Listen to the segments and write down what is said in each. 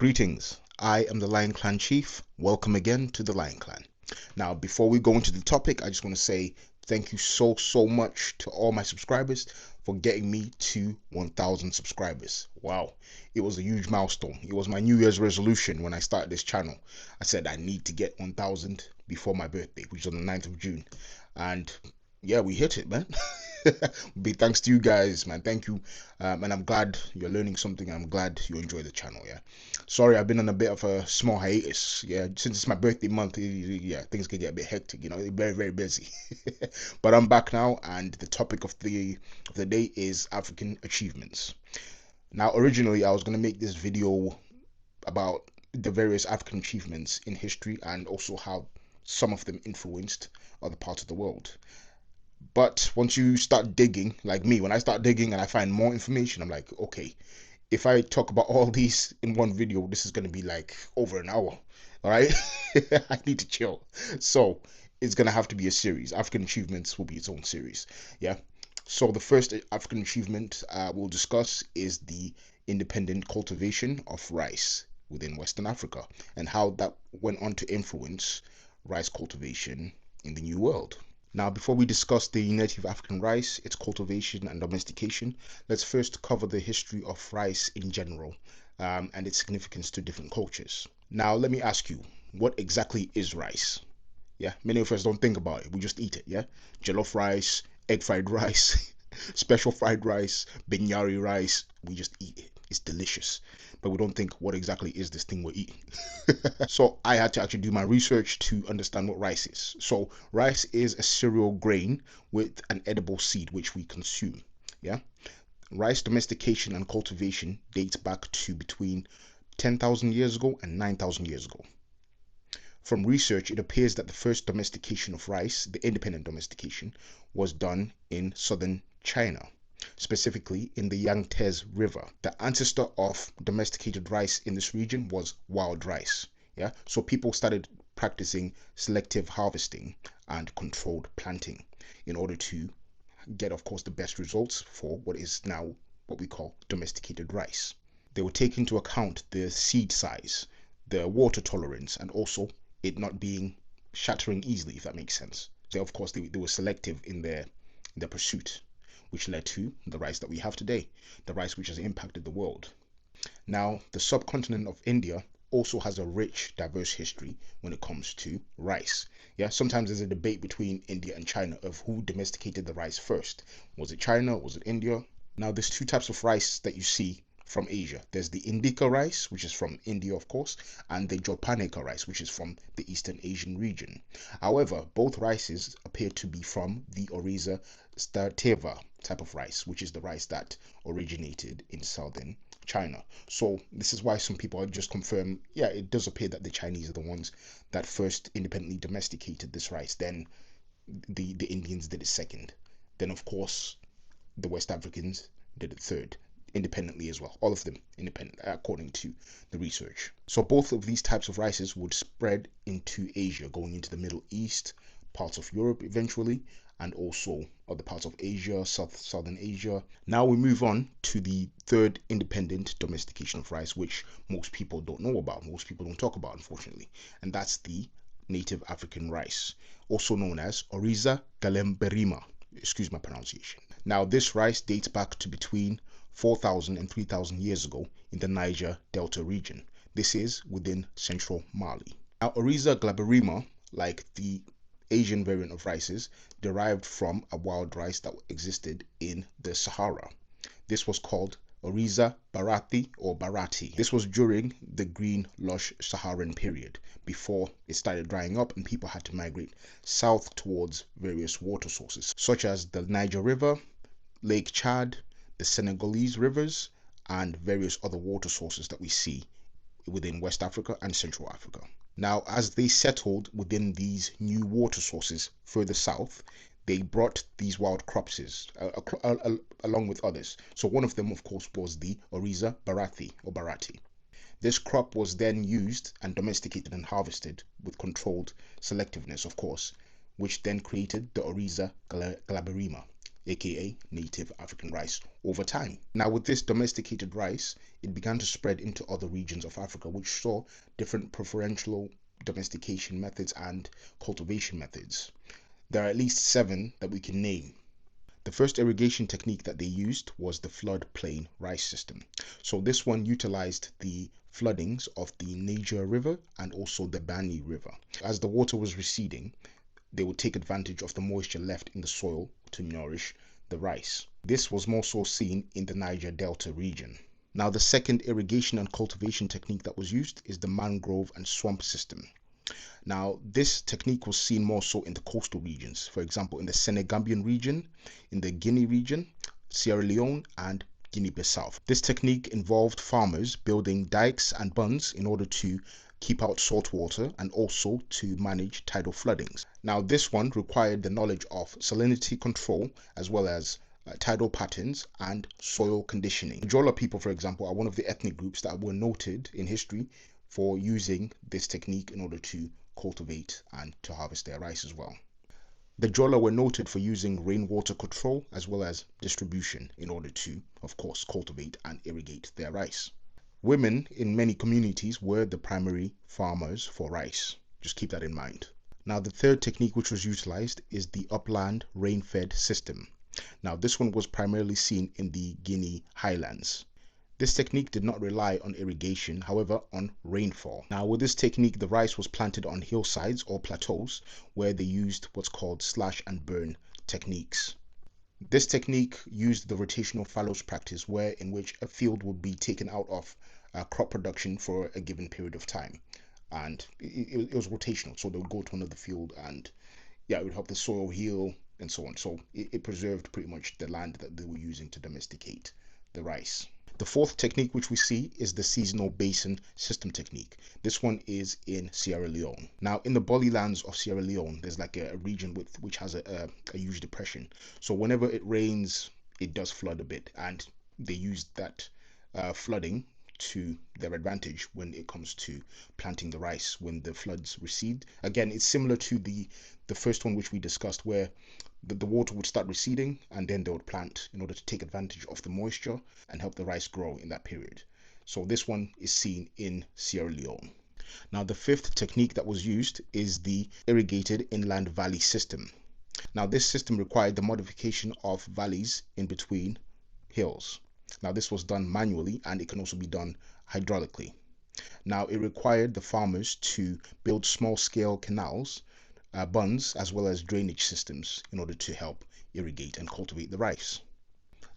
Greetings, I am the Lion Clan Chief. Welcome again to the Lion Clan. Now, before we go into the topic, I just want to say thank you so much to all my subscribers for getting me to 1,000 subscribers. Wow, it was a huge milestone. It was my New Year's resolution when I started this channel. I said I need to get 1,000 before my birthday, which is on the 9th of June. And yeah, we hit it, man. Big thanks to you guys, man. Thank you. And I'm glad you're learning something. I'm glad you enjoy the channel. Yeah, sorry, I've been on a bit of a small hiatus. Yeah, since it's my birthday month, yeah, things can get a bit hectic, you know, very busy. But I'm back now, and the topic of the day is African achievements. Now, originally I was going to make this video about the various African achievements in history and also how some of them influenced other parts of the world. But once you start digging, like me, when I start digging and I find more information, I'm like, okay, if I talk about all these in one video, this is going to be like over an hour. All right. I need to chill. So it's going to have to be a series. African achievements will be its own series. Yeah. So the first African achievement we'll discuss is the independent cultivation of rice within Western Africa and how that went on to influence rice cultivation in the New World. Now, before we discuss the native African rice, its cultivation and domestication, let's first cover the history of rice in general and its significance to different cultures. Now, let me ask you, what exactly is rice? Yeah, many of us don't think about it. We just eat it, yeah? Jollof rice, egg fried rice, special fried rice, binyari rice. We just eat it. It's delicious. But we don't think, what exactly is this thing we're eating? So I had to actually do my research to understand what rice is. So rice is a cereal grain with an edible seed which we consume. Yeah. Rice domestication and cultivation dates back to between 10,000 years ago and 9,000 years ago. From research, it appears that the first domestication of rice, the independent domestication, was done in southern China, specifically in the Yangtze River. The ancestor of domesticated rice in this region was wild rice. Yeah, so people started practicing selective harvesting and controlled planting in order to get, of course, the best results for what is now what we call domesticated rice. They would take into account the seed size, the water tolerance, and also it not being shattering easily, if that makes sense. They, of course, they were selective in their pursuit, which led to the rice that we have today, the rice which has impacted the world. Now, the subcontinent of India also has a rich, diverse history when it comes to rice. Yeah, sometimes there's a debate between India and China of who domesticated the rice first. Was it China? Was it India? Now, there's two types of rice that you see from Asia. There's the Indica rice, which is from India, of course, and the Japanica rice, which is from the Eastern Asian region. However, both rices appear to be from the Oryza Glaberrima type of rice, which is the rice that originated in southern China. So this is why some people just confirm, yeah, it does appear that the Chinese are the ones that first independently domesticated this rice. Then the Indians did it second. Then, of course, the West Africans did it third, independently as well. All of them independent, according to the research. So both of these types of rices would spread into Asia, going into the Middle East, parts of Europe eventually, and also other parts of Asia, southern Asia. Now we move on to the third independent domestication of rice, which most people don't know about, most people don't talk about, unfortunately, and that's the native African rice, also known as Oryza Glaberrima. Excuse my pronunciation. Now, this rice dates back to between 4,000 and 3,000 years ago in the Niger Delta region. This is within central Mali. Now, Oryza Glaberrima, like the Asian variant of rices, derived from a wild rice that existed in the Sahara. This was called Oryza Barati or Barati. This was during the green, lush Saharan period, before it started drying up and people had to migrate south towards various water sources, such as the Niger River, Lake Chad, the Senegalese rivers, and various other water sources that we see within West Africa and Central Africa. Now, as they settled within these new water sources further south, they brought these wild crops along with others. So one of them, of course, was the Oryza Barati or Barati. This crop was then used and domesticated and harvested with controlled selectiveness, of course, which then created the Oryza Glaberrima. aka native African rice, over time. Now, with this domesticated rice, it began to spread into other regions of Africa, which saw different preferential domestication methods and cultivation methods. There are at least 7 that we can name. The first irrigation technique that they used was the floodplain rice system. So this one utilized the floodings of the Niger River and also the Bani River. As the water was receding, they would take advantage of the moisture left in the soil to nourish the rice. This was more so seen in the Niger Delta region. Now, the second irrigation and cultivation technique that was used is the mangrove and swamp system. Now, this technique was seen more so in the coastal regions, for example, in the Senegambian region, in the Guinea region, Sierra Leone, and Guinea-Bissau. This technique involved farmers building dikes and bunds in order to keep out salt water and also to manage tidal floodings. Now, this one required the knowledge of salinity control as well as tidal patterns and soil conditioning. The Jola people, for example, are one of the ethnic groups that were noted in history for using this technique in order to cultivate and to harvest their rice as well. The Jola were noted for using rainwater control as well as distribution in order to, of course, cultivate and irrigate their rice. Women in many communities were the primary farmers for rice. Just keep that in mind. Now, the third technique which was utilized is the upland rain-fed system. Now, this one was primarily seen in the Guinea Highlands. This technique did not rely on irrigation, however, on rainfall. Now, with this technique, the rice was planted on hillsides or plateaus where they used what's called slash and burn techniques. This technique used the rotational fallows practice, in which a field would be taken out of crop production for a given period of time. And it was rotational, so they would go to another field and it would help the soil heal and so on. So it preserved pretty much the land that they were using to domesticate the rice. The fourth technique which we see is the seasonal basin system technique. This one is in Sierra Leone. Now, in the Boli lands of Sierra Leone, there's like a region which has a huge depression. So whenever it rains, it does flood a bit, and they use that flooding to their advantage when it comes to planting the rice when the floods recede. Again, it's similar to the first one which we discussed, where the water would start receding and then they would plant in order to take advantage of the moisture and help the rice grow in that period. So this one is seen in Sierra Leone. Now, the fifth technique that was used is the irrigated inland valley system. Now, this system required the modification of valleys in between hills. Now, this was done manually and it can also be done hydraulically. Now, it required the farmers to build small-scale canals, bunds, as well as drainage systems in order to help irrigate and cultivate the rice.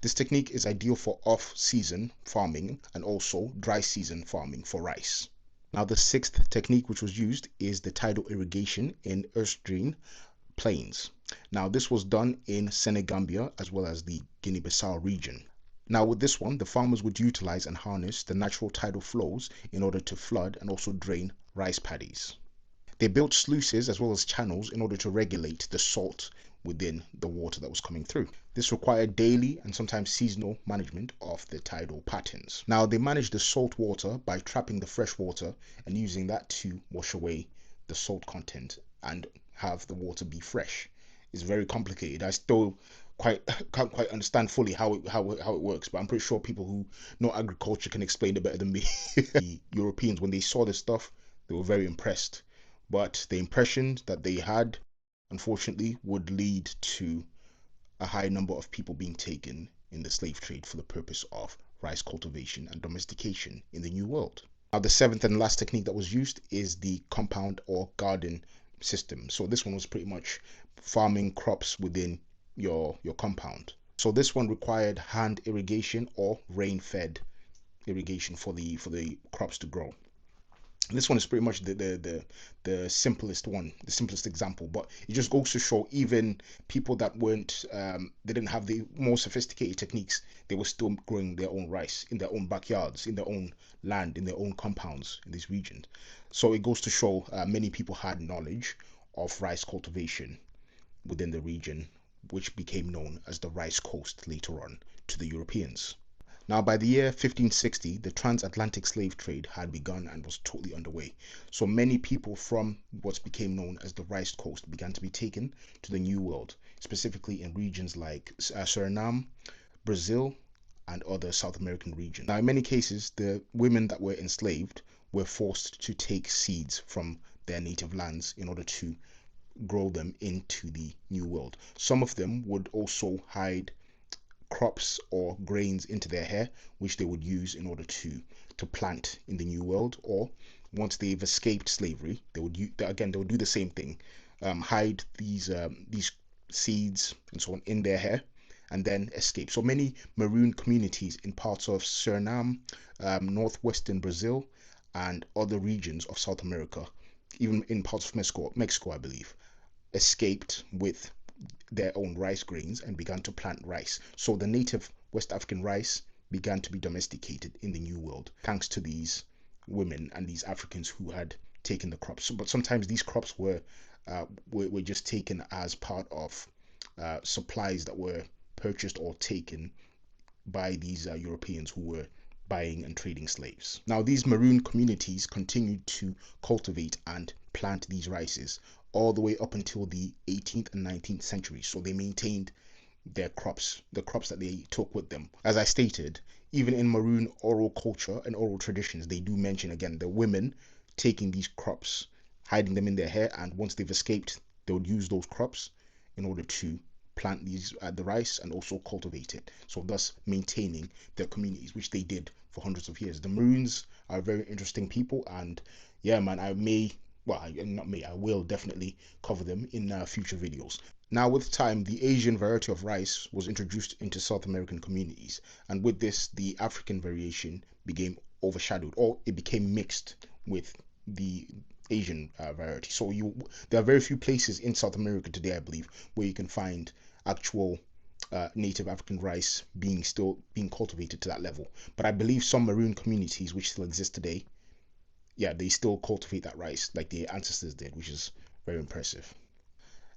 This technique is ideal for off-season farming and also dry season farming for rice. Now, the sixth technique which was used is the tidal irrigation in estuarine plains. Now, this was done in Senegambia as well as the Guinea-Bissau region. Now, with this one, the farmers would utilize and harness the natural tidal flows in order to flood and also drain rice paddies. They built sluices as well as channels in order to regulate the salt within the water that was coming through. This required daily and sometimes seasonal management of the tidal patterns. Now, they managed the salt water by trapping the fresh water and using that to wash away the salt content and have the water be fresh. It's very complicated. I still can't quite understand fully how it works, but I'm pretty sure people who know agriculture can explain it better than me. The Europeans, when they saw this stuff, they were very impressed. But the impression that they had, unfortunately, would lead to a high number of people being taken in the slave trade for the purpose of rice cultivation and domestication in the New World. Now, the seventh and last technique that was used is the compound or garden system. So this one was pretty much farming crops within your compound. So this one required hand irrigation or rain-fed irrigation for the crops to grow. This one is pretty much the simplest one, the simplest example, but it just goes to show even people that weren't they didn't have the more sophisticated techniques, they were still growing their own rice in their own backyards, in their own land, in their own compounds in these regions. So it goes to show many people had knowledge of rice cultivation within the region, which became known as the Rice Coast later on to the Europeans. Now, by the year 1560, the Transatlantic Slave Trade had begun and was totally underway. So many people from what became known as the Rice Coast began to be taken to the New World specifically in regions like Suriname, Brazil, and other South American regions. Now, in many cases, the women that were enslaved were forced to take seeds from their native lands in order to grow them into the new world. Some of them would also hide crops or grains into their hair, which they would use in order to plant in the new world. Or once they've escaped slavery, they would they would do the same thing, hide these seeds and so on in their hair, and then escape. So many maroon communities in parts of Suriname, northwestern Brazil, and other regions of South America, even in parts of Mexico, I believe, escaped with their own rice grains and began to plant rice. So the native West African rice began to be domesticated in the New World, thanks to these women and these Africans who had taken the crops. So, but sometimes these crops were just taken as part of supplies that were purchased or taken by these Europeans who were buying and trading slaves. Now, these maroon communities continued to cultivate and plant these rices all the way up until the 18th and 19th century. So they maintained their crops, the crops that they took with them. As I stated, even in maroon oral culture and oral traditions, they do mention again the women taking these crops, hiding them in their hair, and once they've escaped, they would use those crops in order to plant the rice and also cultivate it, so thus maintaining their communities, which they did for hundreds of years. The Maroons are very interesting people, and yeah, man, I will definitely cover them in future videos. Now, with time, the Asian variety of rice was introduced into South American communities, and with this, the African variation became overshadowed, or it became mixed with the Asian variety. So there are very few places in South America today, I believe, where you can find actual native African rice still being cultivated to that level. But I believe some maroon communities which still exist today, yeah, they still cultivate that rice like the ancestors did, which is very impressive.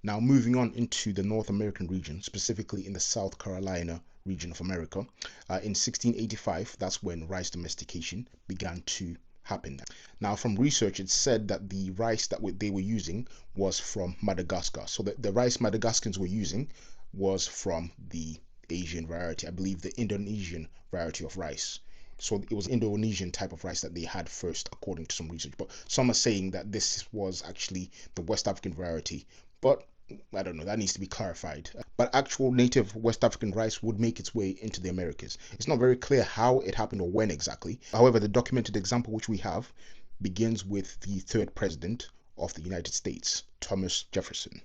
Now, moving on into the North American region, specifically in the South Carolina region of America, in 1685, that's when rice domestication began to happen. Now, from research, it's said that the rice that they were using was from Madagascar. So the rice Madagascans were using was from the Asian variety, I believe the Indonesian variety of rice. So it was Indonesian type of rice that they had first, according to some research. But some are saying that this was actually the West African variety. But I don't know, that needs to be clarified. But actual native West African rice would make its way into the Americas. It's not very clear how it happened or when exactly. However, the documented example which we have begins with the third president of the United States, Thomas Jefferson.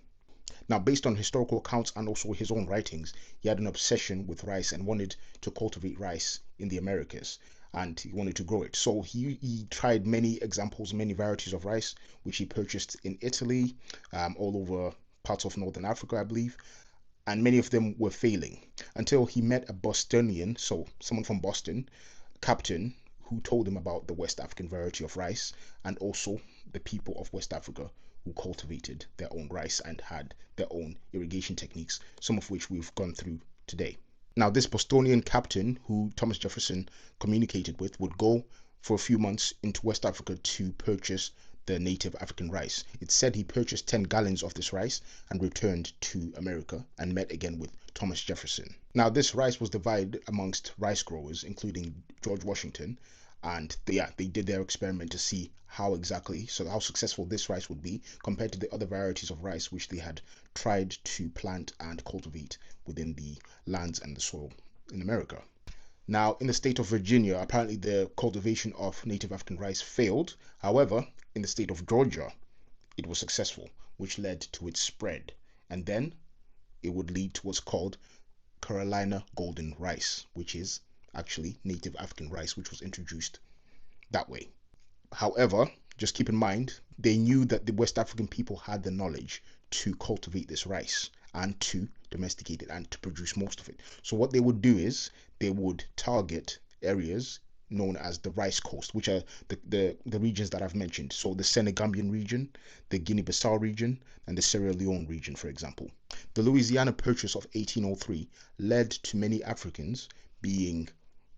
Now, based on historical accounts and also his own writings, he had an obsession with rice and wanted to cultivate rice in the Americas, and he wanted to grow it. So he tried many examples, many varieties of rice, which he purchased in Italy, all over parts of Northern Africa, I believe, and many of them were failing until he met a Bostonian, so someone from Boston, captain, who told him about the West African variety of rice and also the people of West Africa who cultivated their own rice and had their own irrigation techniques, some of which we've gone through today. Now, this Bostonian captain who Thomas Jefferson communicated with would go for a few months into West Africa to purchase the native African rice. It's said he purchased 10 gallons of this rice and returned to America and met again with Thomas Jefferson. Now, this rice was divided amongst rice growers, including George Washington, and they did their experiment to see how successful this rice would be compared to the other varieties of rice which they had tried to plant and cultivate within the lands and the soil in America. Now, in the state of Virginia, apparently the cultivation of native African rice failed. However, in the state of Georgia, it was successful, which led to its spread. And then it would lead to what's called Carolina golden rice, which is actually native African rice, which was introduced that way. However, just keep in mind, they knew that the West African people had the knowledge to cultivate this rice and to domesticate it and to produce most of it. So what they would do is they would target areas known as the Rice Coast, which are the regions that I've mentioned. So the Senegambian region, the Guinea-Bissau region, and the Sierra Leone region, for example. The Louisiana Purchase of 1803 led to many Africans being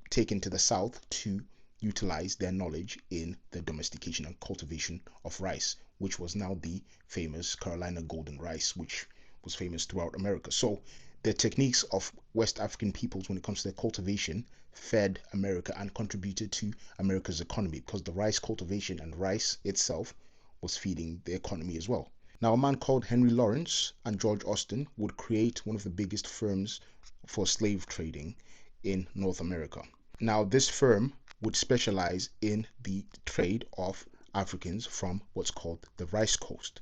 taken to the south to utilize their knowledge in the domestication and cultivation of rice, which was now the famous Carolina golden rice, which was famous throughout America. So the techniques of West African peoples when it comes to their cultivation fed America and contributed to America's economy, because the rice cultivation and rice itself was feeding the economy as well. Now, a man called Henry Lawrence and George Austin would create one of the biggest firms for slave trading in North America. Now, this firm would specialize in the trade of Africans from what's called the Rice Coast.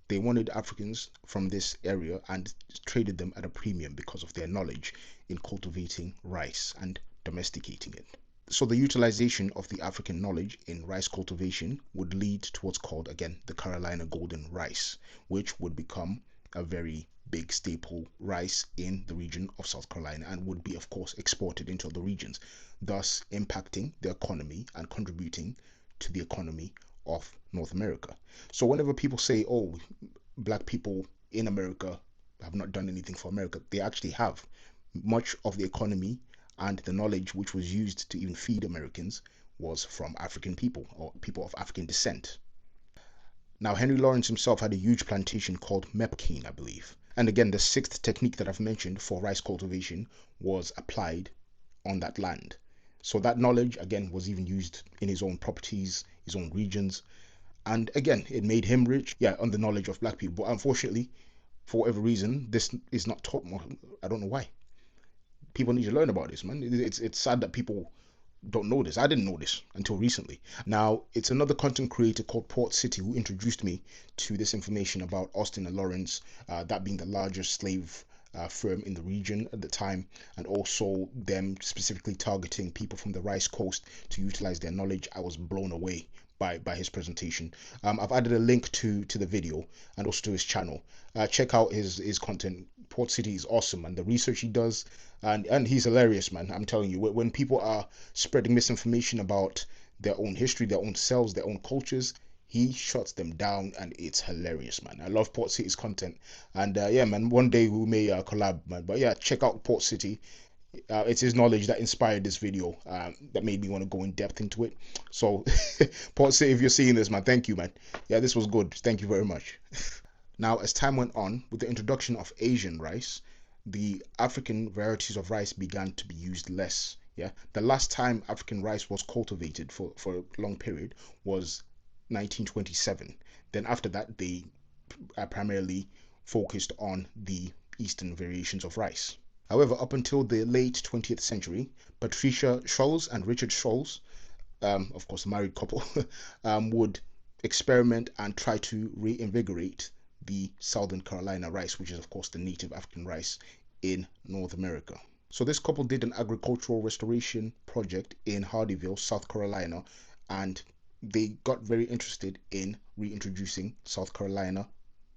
They wanted Africans from this area and traded them at a premium because of their knowledge in cultivating rice and domesticating it. So the utilization of the African knowledge in rice cultivation would lead to what's called, again, the Carolina golden rice, which would become a very big staple rice in the region of South Carolina and would be, of course, exported into other regions, thus impacting the economy and contributing to the economy of North America. So whenever people say, oh, black people in America have not done anything for America, they actually have. Much of the economy and the knowledge which was used to even feed Americans was from African people or people of African descent. Now, Henry Lawrence himself had a huge plantation called Mepcane, I believe. And again, the sixth technique that I've mentioned for rice cultivation was applied on that land. So that knowledge, again, was even used in his own properties, his own regions. And again, it made him rich, on the knowledge of black people. But unfortunately, for whatever reason, this is not taught more. I don't know why. People need to learn about this, man. It's sad that people don't know this. I didn't know this until recently. Now, it's another content creator called Port City who introduced me to this information about Austin and Lawrence, that being the largest slave firm in the region at the time, and also them specifically targeting people from the Rice Coast to utilize their knowledge. I was blown away by his presentation. I've added a link to the video and also to his channel. Check out his content. Port City is awesome, and the research he does, and he's hilarious, man. I'm telling you, when people are spreading misinformation about their own history, their own selves, their own cultures, he shuts them down, and it's hilarious, man. I love Port City's content, and man, one day we may collab, man. But yeah, check out Port City. It's his knowledge that inspired this video, that made me want to go in depth into it. So Port City, if you're seeing this, man, thank you, man. Yeah, this was good. Thank you very much. Now, as time went on, with the introduction of Asian rice, the African varieties of rice began to be used less. The last time African rice was cultivated for a long period was 1927. Then after that, they primarily focused on the eastern variations of rice. However, up until the late 20th century, Patricia Scholes and Richard Scholes, of course a married couple, would experiment and try to reinvigorate the Southern Carolina rice, which is of course the native African rice in North America. So this couple did an agricultural restoration project in Hardyville, South Carolina, and they got very interested in reintroducing South Carolina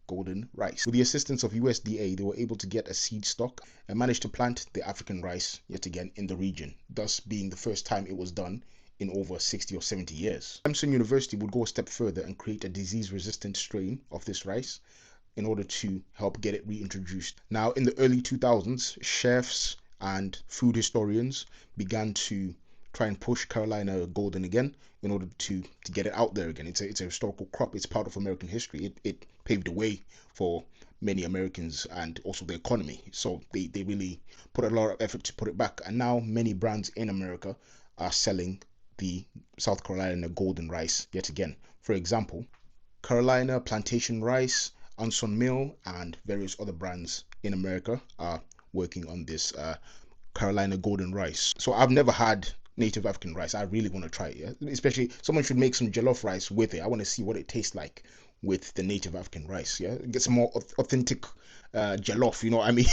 golden rice. With the assistance of USDA, they were able to get a seed stock and managed to plant the African rice yet again in the region, thus being the first time it was done in over 60 or 70 years. Clemson University would go a step further and create a disease-resistant strain of this rice in order to help get it reintroduced. Now, in the early 2000s, chefs and food historians began to try and push Carolina golden again in order to get it out there again. It's a historical crop. It's part of American history. It paved the way for many Americans and also the economy. So they really put a lot of effort to put it back. And now many brands in America are selling the South Carolina golden rice yet again. For example, Carolina Plantation Rice, Anson Mill, and various other brands in America are working on this Carolina golden rice. So I've never had native African rice. I really want to try it. Especially someone should make some jollof rice with it. I want to see what it tastes like with the native African rice. Get some more authentic jollof, you know what I mean?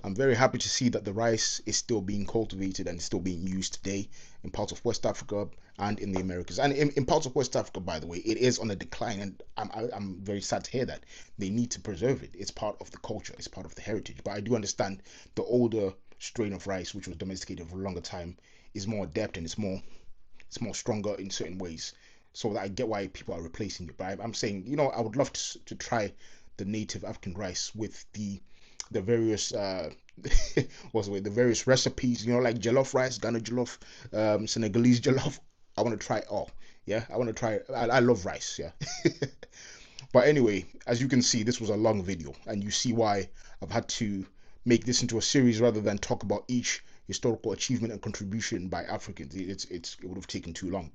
I'm very happy to see that the rice is still being cultivated and still being used today in parts of West Africa and in the Americas. And in parts of West Africa, by the way, it is on a decline, and I'm very sad to hear that. They need to preserve it. It's part of the culture. It's part of the heritage. But I do understand the older strain of rice, which was domesticated for a longer time, is more adept and it's more stronger in certain ways. So that I get why people are replacing it. But I'm saying, I would love to try the native African rice with the various the various recipes, like jollof rice, Ghana jollof, Senegalese jollof. I want to try it all. I want to try it. I love rice. But anyway, as you can see, this was a long video, and you see why I've had to make this into a series rather than talk about each historical achievement and contribution by Africans. It would have taken too long.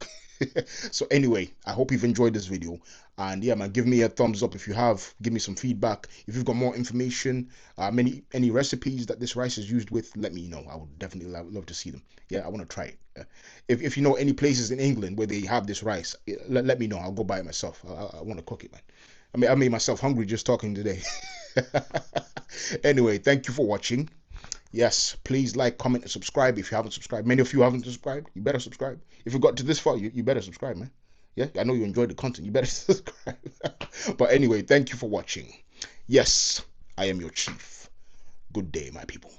So anyway, I hope you've enjoyed this video, and yeah, man, give me a thumbs up if you have. Give me some feedback. If you've got more information, any recipes that this rice is used with, let me know. I would definitely love to see them. Yeah, I want to try it. If you know any places in England where they have this rice, let me know. I'll go buy it myself. I want to cook it, man. I made myself hungry just talking today. Anyway, thank you for watching. Yes, please like, comment, and subscribe if you haven't subscribed. Many of you haven't subscribed. You better subscribe. If you got to this far, you better subscribe, man. Yeah, I know you enjoyed the content. You better subscribe. But anyway, thank you for watching. Yes, I am your chief. Good day, my people.